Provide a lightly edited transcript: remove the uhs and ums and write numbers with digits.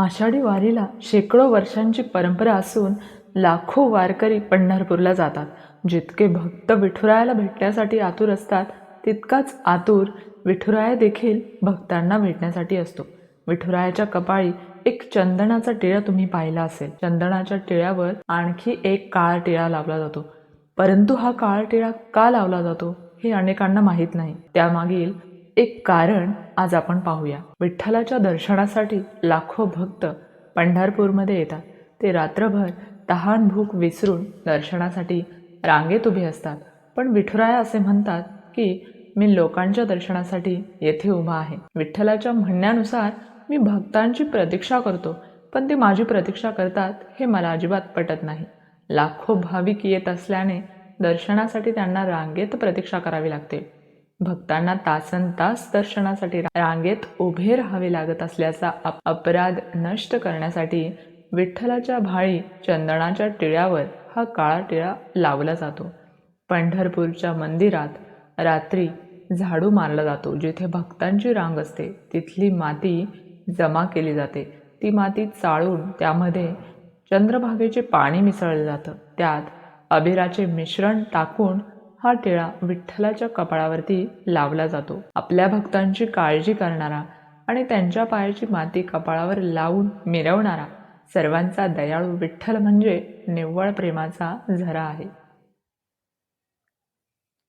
आषाढी वारीला शेकडो वर्षांची परंपरा असून लाखो वारकरी पंढरपूरला जातात. जितके भक्त विठुरायाला भेटण्यासाठी आतुर असतात, तितकाच आतुर विठुराया देखील भक्तांना भेटण्यासाठी असतो. विठुरायाच्या कपाळी एक चंदनाचा टिळा तुम्ही पाहिला असेल. चंदनाच्या टिळ्यावर आणखी एक काळा टिळा लावला जातो. परंतु हा काळा टिळा का लावला जातो हे अनेकांना माहीत नाही. त्यामागील एक कारण आज आपण पाहूया. विठ्ठलाच्या दर्शनासाठी लाखो भक्त पंढरपूरमध्ये येतात. ते रात्रभर तहान भूक विसरून दर्शनासाठी रांगेत उभे असतात. पण विठुराया असे म्हणतात की मी लोकांच्या दर्शनासाठी येथे उभा आहे. विठ्ठलाच्या म्हणण्यानुसार मी भक्तांची प्रतीक्षा करतो, पण ते माझी प्रतीक्षा करतात हे मला अजिबात पटत नाही. लाखो भाविक येत असल्याने दर्शनासाठी त्यांना रांगेत प्रतीक्षा करावी लागते. भक्तांना तासनतास दर्शनासाठी रांगेत उभे राहावे लागत असल्याचा अपराध नष्ट करण्यासाठी विठ्ठलाच्या भाळी चंदनाच्या टिळ्यावर हा काळा टिळा लावला जातो. पंढरपूरच्या मंदिरात रात्री झाडू मारला जातो. जिथे भक्तांची रांग असते तिथली माती जमा केली जाते. ती माती चाळून त्यामध्ये चंद्रभागेचे पाणी मिसळलं जातं. त्यात अबीराचे मिश्रण टाकून हा टिळा विठ्ठलाच्या कपाळावरती लावला जातो. आपल्या भक्तांची काळजी करणारा आणि त्यांच्या पायाची माती कपाळावर लावून मिरवणारा सर्वांचा दयाळू विठ्ठल म्हणजे निव्वळ प्रेमाचा झरा आहे.